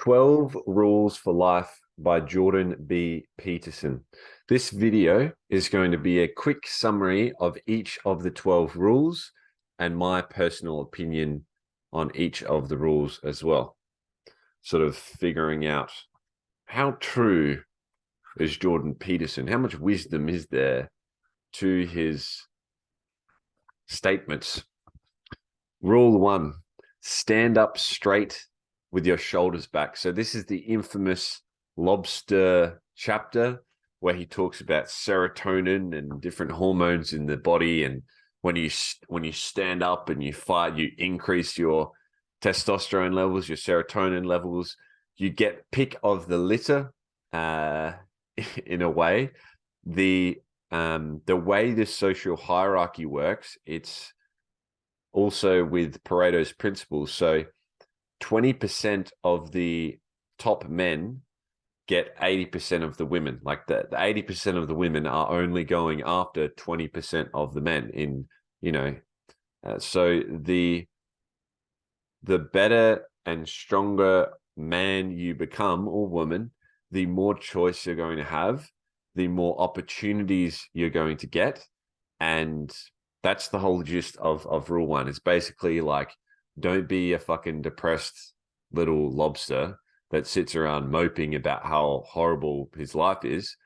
12 Rules for Life by Jordan B. Peterson. This video is going to be a quick summary of each of the 12 rules and my personal opinion on each of the rules as well. Sort of figuring out how true is Jordan Peterson? How much wisdom is there to his statements? Rule 1, stand up straight with your shoulders back. So this is the infamous lobster chapter where he talks about serotonin and different hormones in the body, and when you stand up and you fight, you increase your testosterone levels, your serotonin levels, you get pick of the litter. In a way, the way this social hierarchy works, it's also with Pareto's principles. So 20% of the top men get 80% of the women. Like the 80% of the women are only going after 20% of the men in, so the better and stronger man you become, or woman, the more choice you're going to have, the more opportunities you're going to get. And that's the whole gist of rule 1. It's basically like, don't be a fucking depressed little lobster that sits around moping about how horrible his life is.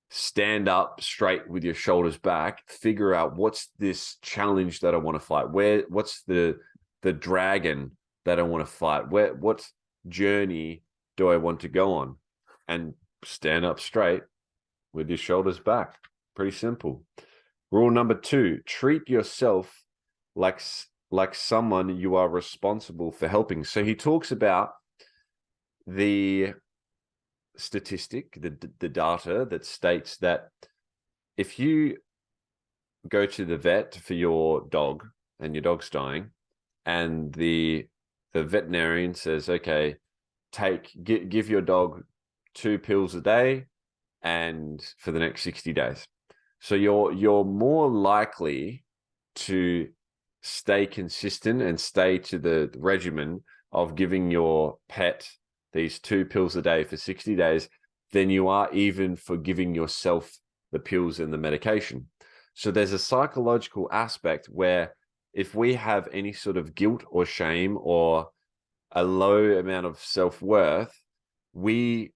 Stand up straight with your shoulders back, figure out what's this challenge that I want to fight? What's the dragon that I want to fight? What journey do I want to go on? And stand up straight with your shoulders back. Pretty simple. Rule number 2, treat yourself like someone you are responsible for helping. So he talks about the statistic, the data that states that if you go to the vet for your dog and your dog's dying, and the veterinarian says, okay, give your dog 2 pills a day and for the next 60 days. So you're more likely to stay consistent and stay to the regimen of giving your pet these 2 pills a day for 60 days than you are even for giving yourself the pills and the medication. So there's a psychological aspect where if we have any sort of guilt or shame or a low amount of self-worth, we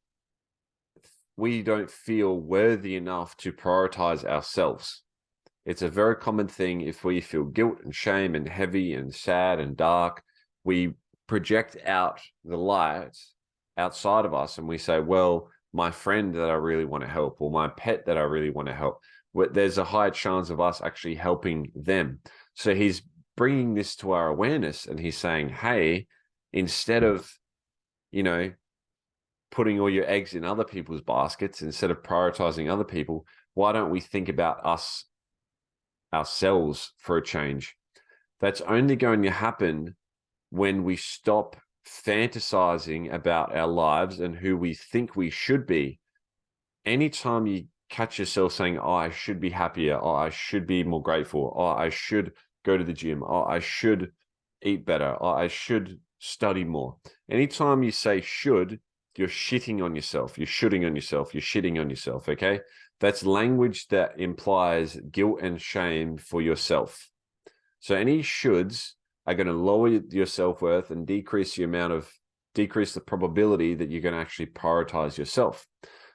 don't feel worthy enough to prioritize ourselves. It's a very common thing. If we feel guilt and shame and heavy and sad and dark, we project out the light outside of us and we say, well, my friend that I really want to help, or my pet that I really want to help, there's a high chance of us actually helping them. So he's bringing this to our awareness and he's saying, hey, instead of, putting all your eggs in other people's baskets, instead of prioritizing other people, why don't we think about ourselves for a change? That's only going to happen when we stop fantasizing about our lives and who we think we should be. Anytime you catch yourself saying, oh, I should be happier, oh, I should be more grateful, oh, I should go to the gym, oh, I should eat better, oh, I should study more. Anytime you say should, you're shitting on yourself, you're shooting on yourself, you're shitting on yourself, okay? That's language that implies guilt and shame for yourself. So any shoulds are going to lower your self-worth and decrease the probability that you're going to actually prioritize yourself.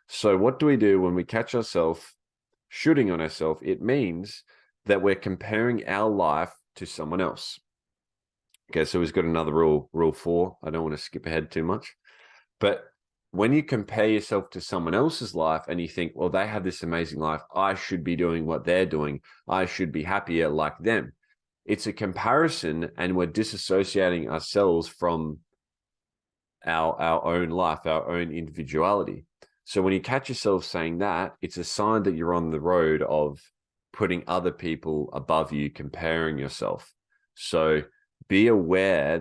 So what do we do when we catch ourselves shooting on ourselves? It means that we're comparing our life to someone else. Okay, so we've got another rule, rule 4. I don't want to skip ahead too much. But when you compare yourself to someone else's life and you think, well, they have this amazing life, I should be doing what they're doing, I should be happier like them. It's a comparison, and we're disassociating ourselves from our own life, our own individuality. So when you catch yourself saying that, it's a sign that you're on the road of putting other people above you, comparing yourself. So be aware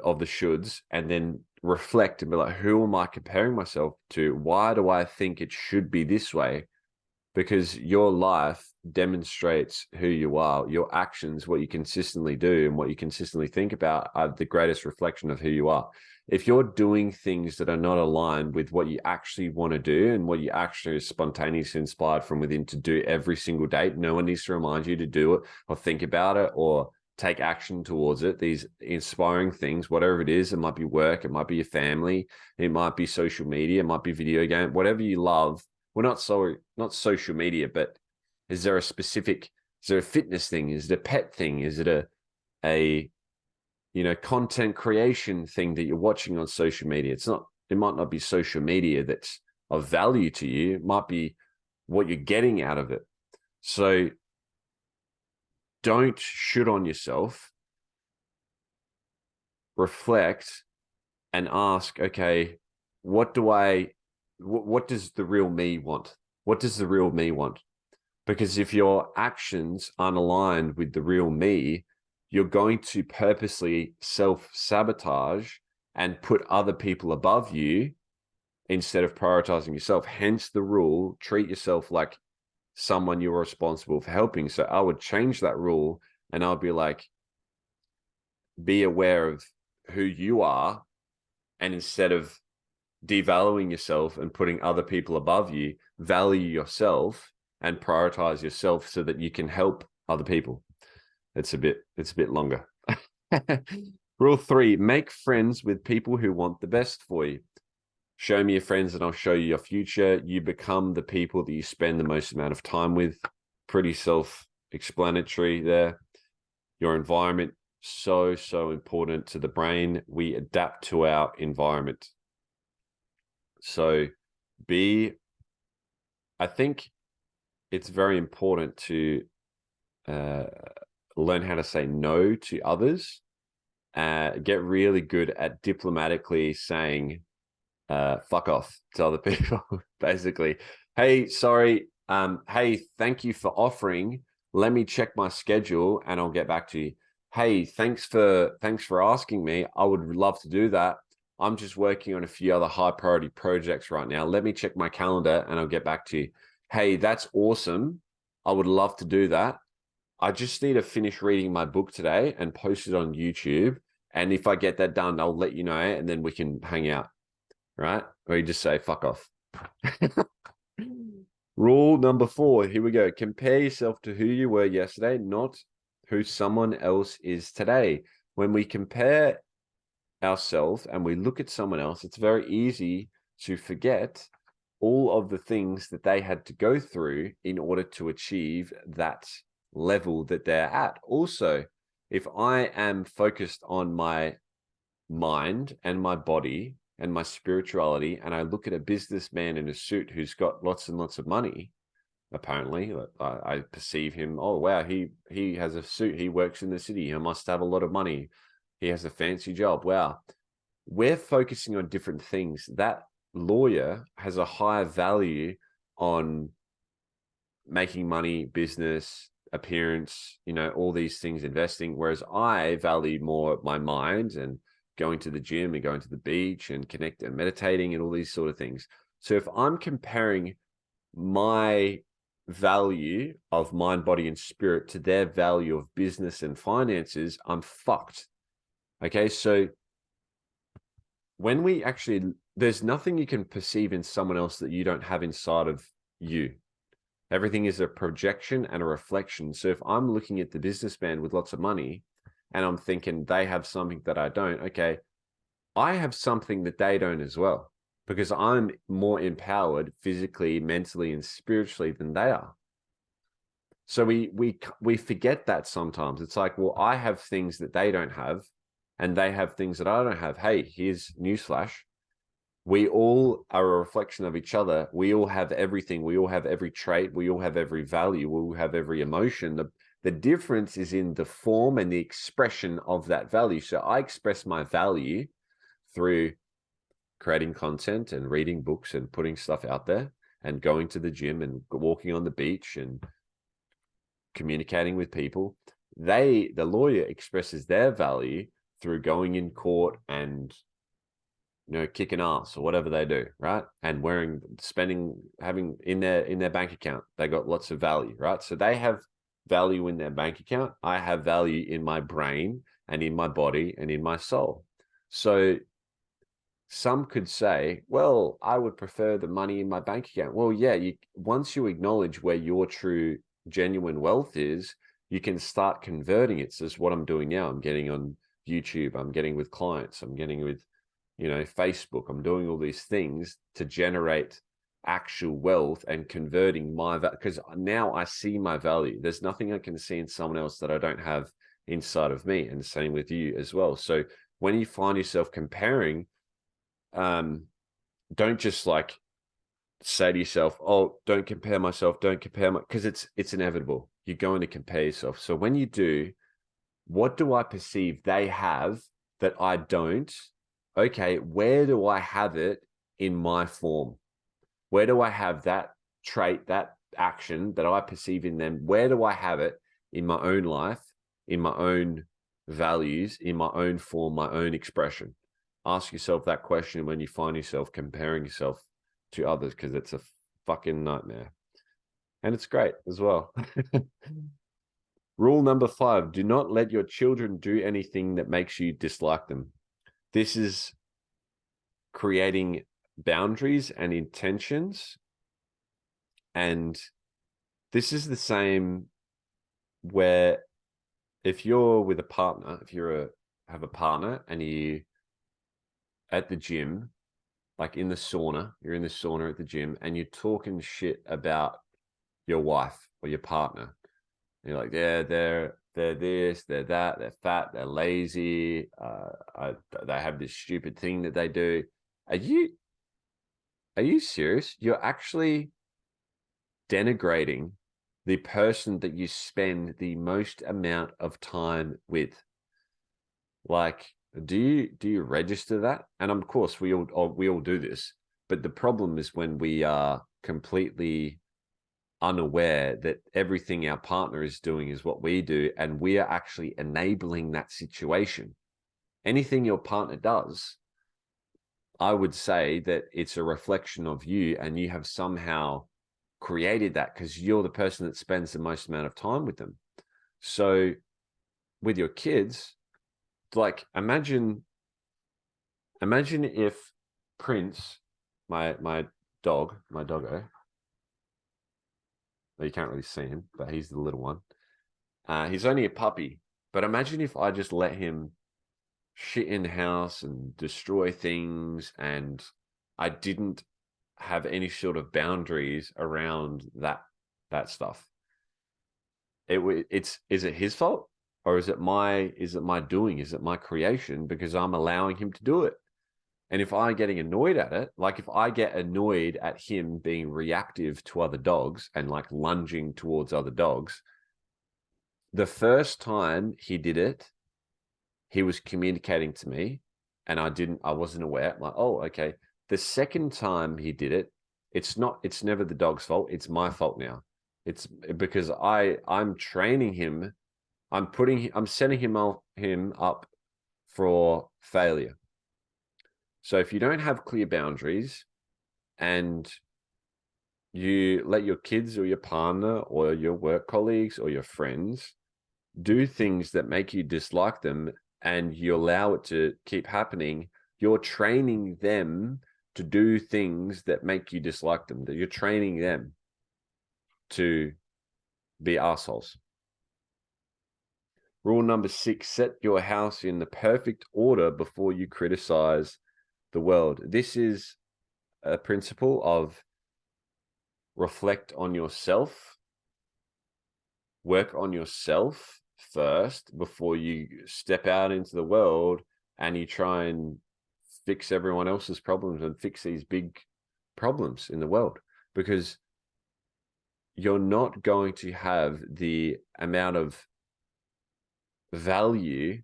of the shoulds, and then reflect and be like, who am I comparing myself to? Why do I think it should be this way? Because your life demonstrates who you are. Your actions, what you consistently do and what you consistently think about, are the greatest reflection of who you are. If you're doing things that are not aligned with what you actually want to do and what you actually are spontaneously inspired from within to do every single day, no one needs to remind you to do it or think about it or take action towards it. These inspiring things, whatever it is, it might be work, it might be your family, it might be social media, it might be video game, whatever you love. Well, not social media, but is there a fitness thing? Is it a pet thing? Is it a content creation thing that you're watching on social media? It might not be social media that's of value to you. It might be what you're getting out of it. So don't shit on yourself. Reflect and ask, okay, what does the real me want? What does the real me want? Because if your actions aren't aligned with the real me, you're going to purposely self-sabotage and put other people above you instead of prioritizing yourself. Hence the rule, treat yourself like someone you're responsible for helping. So I would change that rule and I'll be like, be aware of who you are. And instead of devaluing yourself and putting other people above you, value yourself and prioritize yourself so that you can help other people. It's a bit longer. Rule 3, make friends with people who want the best for you. Show me your friends and I'll show you your future. You become the people that you spend the most amount of time with. Pretty self-explanatory there. Your environment, so important to the brain. We adapt to our environment. So I think it's very important to learn how to say no to others. Get really good at diplomatically saying fuck off to other people. Basically, hey, sorry, hey, thank you for offering. Let me check my schedule and I'll get back to you. Hey, thanks for asking me. I would love to do that. I'm just working on a few other high priority projects right now. Let me check my calendar and I'll get back to you. Hey, that's awesome. I would love to do that. I just need to finish reading my book today and post it on YouTube. And if I get that done, I'll let you know and then we can hang out, right? Or you just say, fuck off. Rule number 4, here we go. Compare yourself to who you were yesterday, not who someone else is today. When we compare ourselves and we look at someone else, it's very easy to forget all of the things that they had to go through in order to achieve that level that they're at. Also, if I am focused on my mind and my body and my spirituality, and I look at a businessman in a suit who's got lots and lots of money, apparently, I perceive him, oh, wow, he has a suit, he works in the city, he must have a lot of money, he has a fancy job. Wow. We're focusing on different things. That lawyer has a higher value on making money, business, appearance, all these things, investing, whereas I value more my mind and going to the gym and going to the beach and connect and meditating and all these sort of things. So if I'm comparing my value of mind, body, and spirit to their value of business and finances, I'm fucked. Okay, so when we actually, there's nothing you can perceive in someone else that you don't have inside of you. Everything is a projection and a reflection. So if I'm looking at the businessman with lots of money and I'm thinking they have something that I don't, okay, I have something that they don't as well, because I'm more empowered physically, mentally, and spiritually than they are. So we forget that sometimes. It's like, well, I have things that they don't have, and they have things that I don't have. Hey, here's newsflash. We all are a reflection of each other. We all have everything. We all have every trait. We all have every value. We all have every emotion. The difference is in the form and the expression of that value. So I express my value through creating content and reading books and putting stuff out there and going to the gym and walking on the beach and communicating with people. The lawyer expresses their value through going in court and kicking ass or whatever they do, right? And having in their bank account, they got lots of value, right? So they have value in their bank account. I have value in my brain and in my body and in my soul. So some could say, well, I would prefer the money in my bank account. Well, yeah, once you acknowledge where your true, genuine wealth is, you can start converting it. So this is what I'm doing now. I'm getting on YouTube. I'm getting with clients. I'm getting with, Facebook. I'm doing all these things to generate actual wealth and converting because now I see my value. There's nothing I can see in someone else that I don't have inside of me. And the same with you as well. So when you find yourself comparing, don't just like say to yourself, oh, don't compare myself, because it's inevitable. You're going to compare yourself. So when you do, what do I perceive they have that I don't? Okay, where do I have it in my form? Where do I have that trait, that action that I perceive in them? Where do I have it in my own life, in my own values, in my own form, my own expression? Ask yourself that question when you find yourself comparing yourself to others, because it's a fucking nightmare. And it's great as well. Rule number 5, do not let your children do anything that makes you dislike them. This is creating boundaries and intentions. And this is the same where if you're with a partner, if you have a partner and you at the gym, like in the sauna, you're in the sauna at the gym and you're talking shit about your wife or your partner. And you're like, yeah, they're this, they're that, they're fat, they're lazy, they have this stupid thing that they do. Are you serious? You're actually denigrating the person that you spend the most amount of time with. Like, do you register that? And of course, we all do this. But the problem is when we are completely unaware that everything our partner is doing is what we do, and we are actually enabling that situation. Anything your partner does, I would say that it's a reflection of you, and you have somehow created that because you're the person that spends the most amount of time with them. So with your kids, like imagine if Prince, my doggo, you can't really see him, but he's the little one. He's only a puppy, but imagine if I just let him shit in the house and destroy things, and I didn't have any sort of boundaries around that stuff. Is it his fault, or is it my doing? Is it my creation because I'm allowing him to do it? And if I'm getting annoyed at it, like if I get annoyed at him being reactive to other dogs and like lunging towards other dogs, the first time he did it, he was communicating to me and I wasn't aware. I'm like, oh, okay. The second time he did it, it's never the dog's fault. It's my fault now. It's because I'm training him. I'm setting him up for failure. So if you don't have clear boundaries and you let your kids or your partner or your work colleagues or your friends do things that make you dislike them, and you allow it to keep happening, you're training them to do things that make you dislike them. That you're training them to be assholes. Rule number 6, set your house in the perfect order before you criticize the world. This is a principle of reflect on yourself, work on yourself first before you step out into the world and you try and fix everyone else's problems and fix these big problems in the world, because you're not going to have the amount of value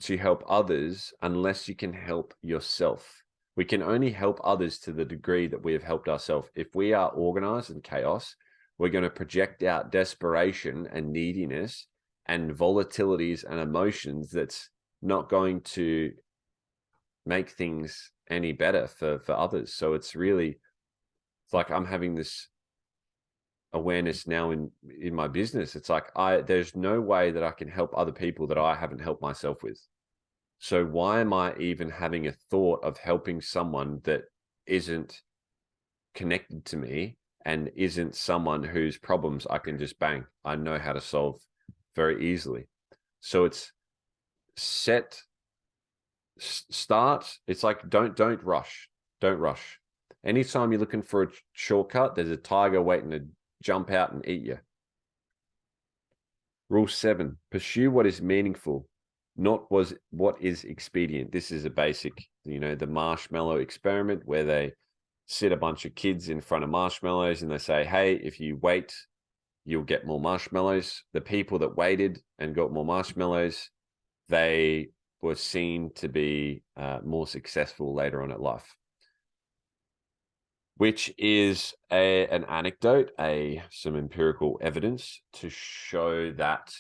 to help others unless you can help yourself. We can only help others to the degree that we have helped ourselves. If we are organized in chaos, we're going to project out desperation and neediness and volatilities and emotions that's not going to make things any better for others. So it's like I'm having this awareness now in my business. It's like there's no way that I can help other people that I haven't helped myself with. So why am I even having a thought of helping someone that isn't connected to me and isn't someone whose problems I can just bang, I know how to solve very easily. So it's start. It's like don't rush. Don't rush. Anytime you're looking for a shortcut, there's a tiger waiting to jump out and eat you. Rule 7, pursue what is meaningful, not what is expedient. This is a basic, the marshmallow experiment where they sit a bunch of kids in front of marshmallows and they say, hey, if you wait, you'll get more marshmallows. The people that waited and got more marshmallows, they were seen to be more successful later on in life, which is an anecdote, some empirical evidence to show that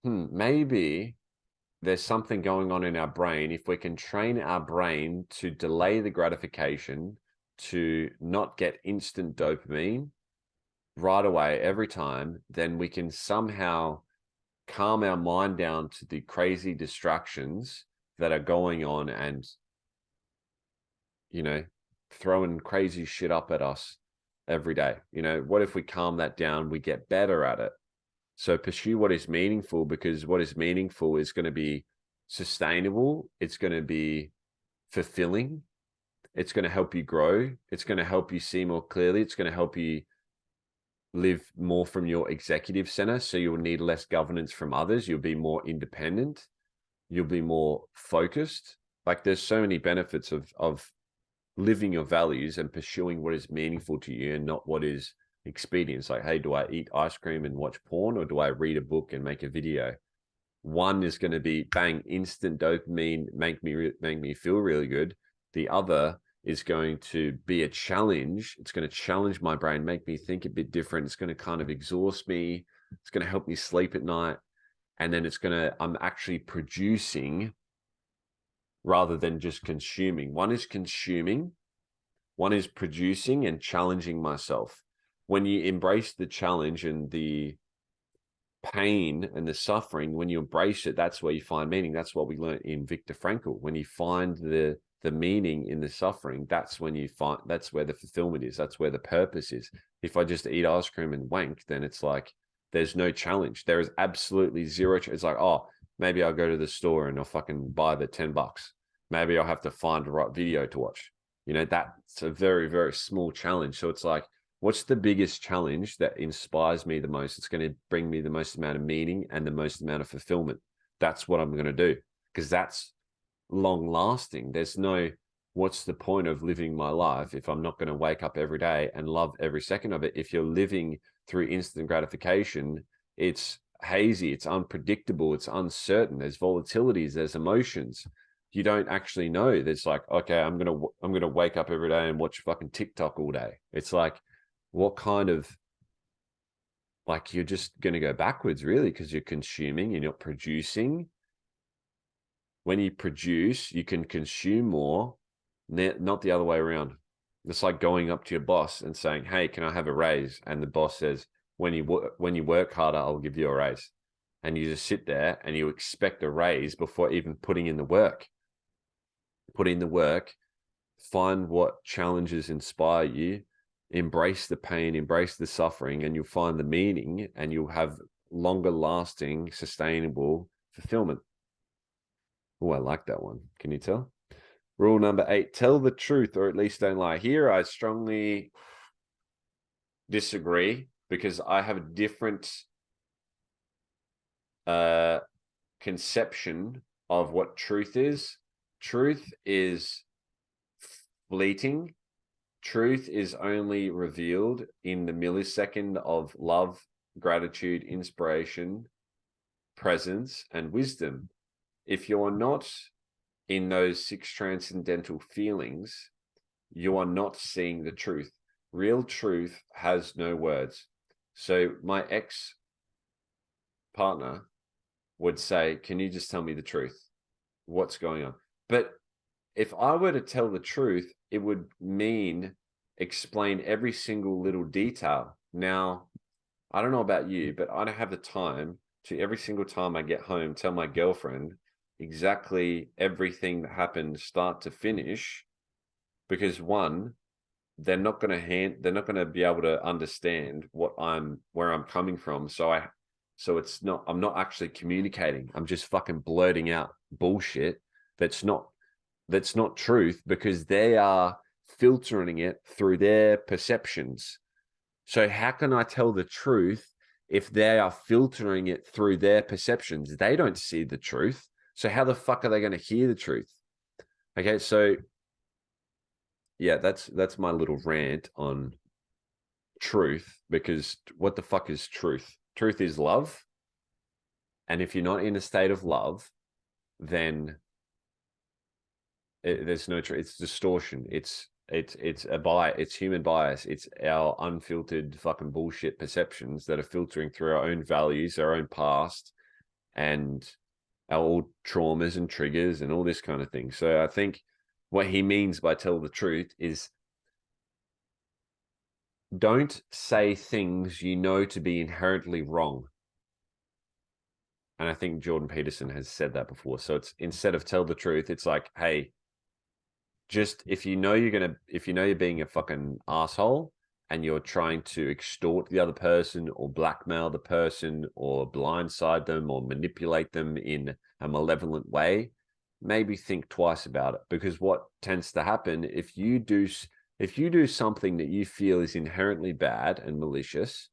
maybe there's something going on in our brain. If we can train our brain to delay the gratification, to not get instant dopamine right away every time, then we can somehow calm our mind down to the crazy distractions that are going on and, throwing crazy shit up at us every day. What if we calm that down? We get better at it. So pursue what is meaningful, because what is meaningful is going to be sustainable. It's going to be fulfilling. It's going to help you grow. It's going to help you see more clearly. It's going to help you live more from your executive center. So you'll need less governance from others. You'll be more independent. You'll be more focused. Like there's so many benefits of living your values and pursuing what is meaningful to you and not what is expedient. It's like, hey, do I eat ice cream and watch porn, or do I read a book and make a video? One is going to be bang, instant dopamine, make me feel really good. The other is going to be a challenge. It's going to challenge my brain, make me think a bit different. It's going to kind of exhaust me. It's going to help me sleep at night. And then I'm actually producing rather than just consuming. One is consuming, one is producing and challenging myself. When you embrace the challenge and the pain and the suffering, when you embrace it, that's where you find meaning. That's what we learned in Viktor Frankl. When you find the meaning in the suffering, that's where the fulfillment is. That's where the purpose is. If I just eat ice cream and wank, then it's like there's no challenge. There is absolutely zero. It's like, oh, maybe I'll go to the store and I'll fucking buy the $10. Maybe I'll have to find the right video to watch. That's a very, very small challenge. So it's like, what's the biggest challenge that inspires me the most? It's going to bring me the most amount of meaning and the most amount of fulfillment. That's what I'm going to do, because that's long lasting. There's no, what's the point of living my life if I'm not going to wake up every day and love every second of it? If you're living through instant gratification, it's hazy, it's unpredictable, it's uncertain. There's volatilities, there's emotions. You don't actually know. There's like, okay, I'm gonna wake up every day and watch fucking TikTok all day. It's like, what kind of, like, you're just gonna go backwards, really, because you're consuming, you're not producing. When you produce, you can consume more, not the other way around. It's like going up to your boss and saying, hey, can I have a raise? And the boss says, when you work harder, I'll give you a raise. And you just sit there and you expect a raise before even putting in the work. Put in the work, find what challenges inspire you, embrace the pain, embrace the suffering, and you'll find the meaning, and you'll have longer lasting, sustainable fulfillment. Oh, I like that one. Can you tell? Rule number 8, tell the truth, or at least don't lie. Here, I strongly disagree, because I have a different conception of what truth is. Truth is fleeting. Truth is only revealed in the millisecond of love, gratitude, inspiration, presence, and wisdom. If you're not in those 6 transcendental feelings, you are not seeing the truth. Real truth has no words. So my ex-partner would say, can you just tell me the truth? What's going on? But if I were to tell the truth, it would mean explain every single little detail. Now, I don't know about you, but I don't have the time to every single time I get home tell my girlfriend exactly everything that happened start to finish, because one, they're not going to be able to understand where I'm coming from. So I'm not actually communicating. I'm just fucking blurting out bullshit that's not truth, because they are filtering it through their perceptions. So how can I tell the truth if they are filtering it through their perceptions? They don't see the truth. So how the fuck are they going to hear the truth? Okay, so yeah, that's my little rant on truth, because what the fuck is truth? Truth is love. And if you're not in a state of love, then there's no truth. It's distortion. It's a bias. It's human bias. It's our unfiltered fucking bullshit perceptions that are filtering through our own values, our own past, and our old traumas and triggers and all this kind of thing. So I think what he means by tell the truth is, don't say things you know to be inherently wrong. And I think Jordan Peterson has said that before. So it's, instead of tell the truth, it's like, hey, just if you know you're being a fucking asshole and you're trying to extort the other person or blackmail the person or blindside them or manipulate them in a malevolent way, maybe think twice about it. Because what tends to happen, if you do something that you feel is inherently bad and malicious,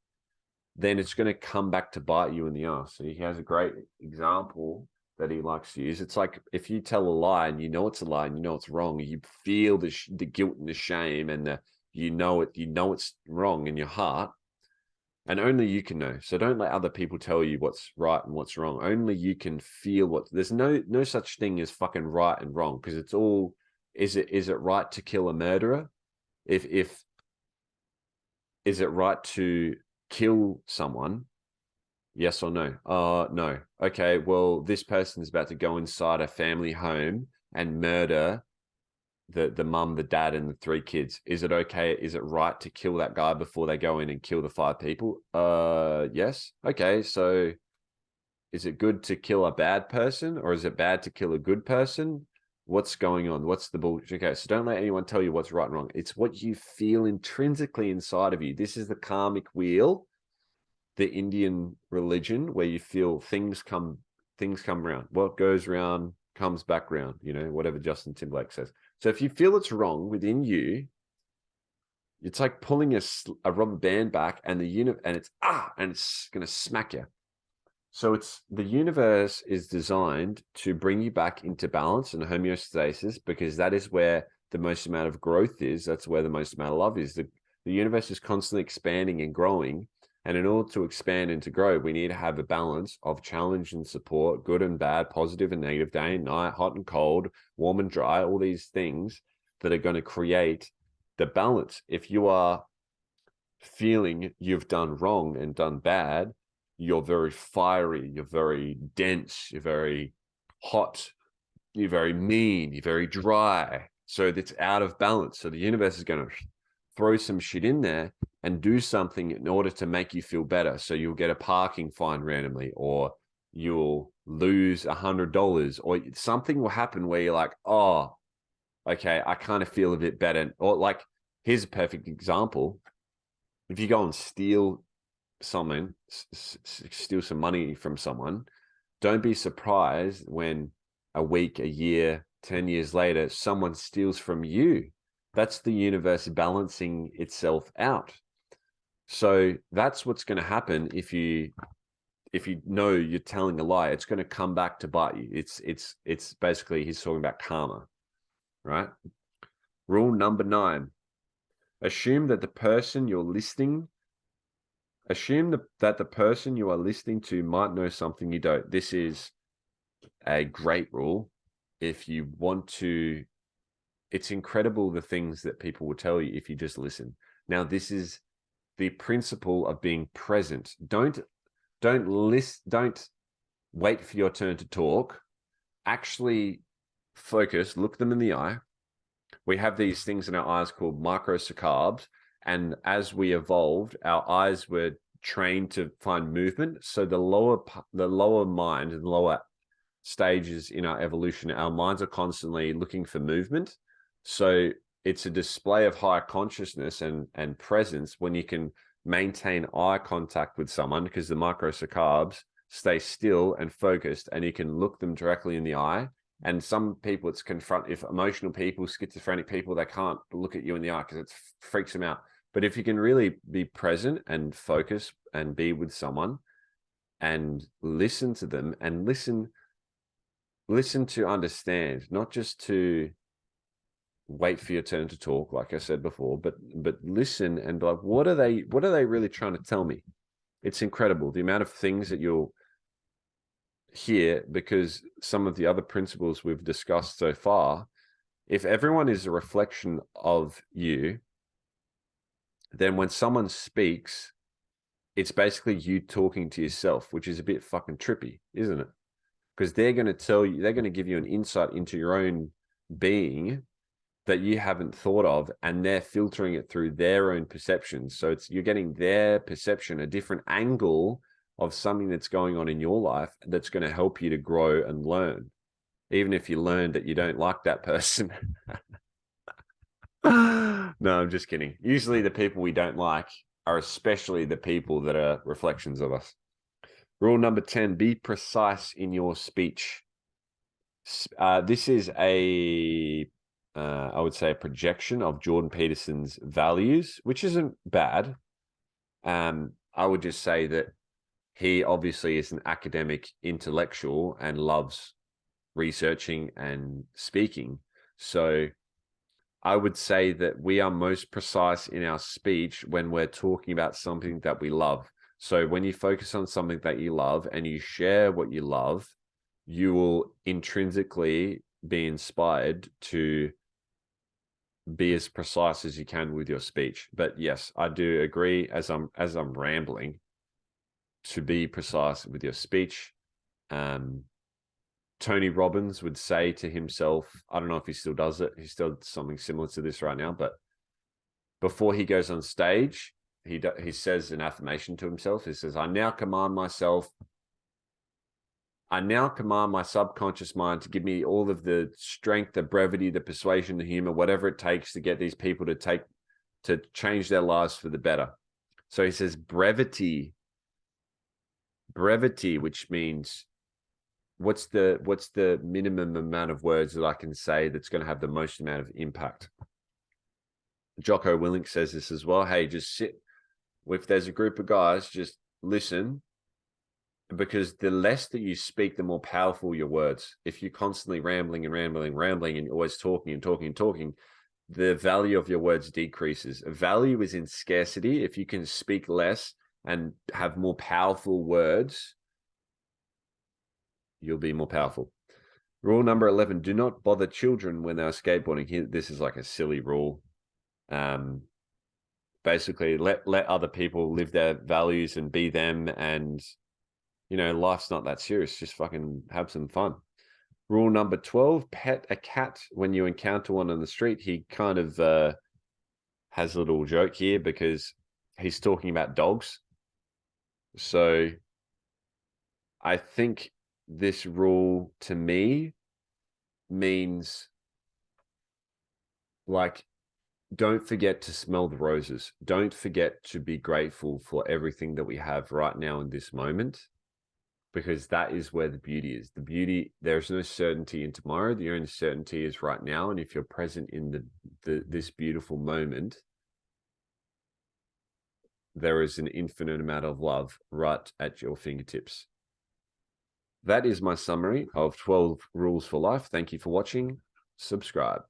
then it's going to come back to bite you in the ass. So he has a great example that he likes to use. It's like if you tell a lie and you know it's a lie and you know it's wrong, you feel the guilt and the shame, and you know it's wrong in your heart, and only you can know. So don't let other people tell you what's right and what's wrong. Only you can feel there's no such thing as fucking right and wrong, because it's all, is it right to kill a murderer? If is it right to kill someone? Yes or no? No. Okay, well, this person's about to go inside a family home and murder the mum, the dad, and the 3 kids. Is it okay? Is it right to kill that guy before they go in and kill the 5 people? Yes. Okay, so is it good to kill a bad person, or is it bad to kill a good person? What's going on? What's the bullshit? Okay, so don't let anyone tell you what's right and wrong. It's what you feel intrinsically inside of you. This is the karmic wheel, the Indian religion, where you feel things come around. What goes around comes back round, whatever Justin Timberlake says. So if you feel it's wrong within you, it's like pulling a rubber band back, and it's going to smack you. So it's, the universe is designed to bring you back into balance and homeostasis, because that is where the most amount of growth is. That's where the most amount of love is. The universe is constantly expanding and growing. And in order to expand and to grow, we need to have a balance of challenge and support, good and bad, positive and negative, day and night, hot and cold, warm and dry, all these things that are going to create the balance. If you are feeling you've done wrong and done bad, you're very fiery, you're very dense, you're very hot, you're very mean, you're very dry. So that's out of balance. So the universe is going to throw some shit in there and do something in order to make you feel better. So you'll get a parking fine randomly, or you'll lose $100, or something will happen where you're like, oh, okay, I kind of feel a bit better. Or like, here's a perfect example. If you go and steal some money from someone, don't be surprised when a week, a year, 10 years later, someone steals from you. That's the universe balancing itself out. So that's what's going to happen if you know you're telling a lie. It's going to come back to bite you. It's basically, he's talking about karma, right? Rule number 9: assume that the person you are listening to might know something you don't. This is a great rule. If you want to, it's incredible the things that people will tell you if you just listen. Now, this is the principle of being present. Don't wait for your turn to talk. Actually focus, look them in the eye. We have these things in our eyes called microsaccarbs. And as we evolved, our eyes were trained to find movement. So the lower mind and lower stages in our evolution, our minds are constantly looking for movement. So it's a display of higher consciousness and presence when you can maintain eye contact with someone, because the microsaccarbs stay still and focused, and you can look them directly in the eye. And some people, it's if emotional people, schizophrenic people, they can't look at you in the eye because it freaks them out. But if you can really be present and focus and be with someone and listen to them and listen to understand, not just to wait for your turn to talk, like I said before, but listen and be like, what are they really trying to tell me? It's incredible the amount of things that you'll hear, because some of the other principles we've discussed so far, if everyone is a reflection of you, then when someone speaks, it's basically you talking to yourself, which is a bit fucking trippy, isn't it? Because they're going to tell you, they're going to give you an insight into your own being that you haven't thought of, and they're filtering it through their own perceptions. So you're getting their perception, a different angle of something that's going on in your life that's going to help you to grow and learn, even if you learn that you don't like that person. No, I'm just kidding. Usually the people we don't like are especially the people that are reflections of us. Rule number 10, be precise in your speech. This is I would say, a projection of Jordan Peterson's values, which isn't bad. I would just say that he obviously is an academic intellectual and loves researching and speaking. So I would say that we are most precise in our speech when we're talking about something that we love. So when you focus on something that you love and you share what you love, you will intrinsically be inspired to be as precise as you can with your speech. But yes, I do agree, as I'm rambling, to be precise with your speech. Tony Robbins would say to himself, I don't know if he still does it, he still does something similar to this right now, but before he goes on stage, he says an affirmation to himself. He says, I now command my subconscious mind to give me all of the strength, the brevity, the persuasion, the humor, whatever it takes to get these people to change their lives for the better. So he says brevity, which means what's the minimum amount of words that I can say that's going to have the most amount of impact. Jocko Willink says this as well. Hey, just sit. If there's a group of guys, just listen, because the less that you speak, the more powerful your words. If you're constantly rambling and you're always talking, the value of your words decreases. Value is in scarcity. If you can speak less and have more powerful words, you'll be more powerful. Rule number 11, do not bother children when they're skateboarding. Here, this is like a silly rule. Basically, let other people live their values and be them, and life's not that serious. Just fucking have some fun. Rule number 12, pet a cat when you encounter one on the street. He kind of has a little joke here because he's talking about dogs. So I think this rule to me means, like, don't forget to smell the roses. Don't forget to be grateful for everything that we have right now in this moment, because that is where the beauty is. The beauty, there's no certainty in tomorrow. The only certainty is right now. And if you're present in this beautiful moment, there is an infinite amount of love right at your fingertips. That is my summary of 12 rules for life. Thank you for watching. Subscribe.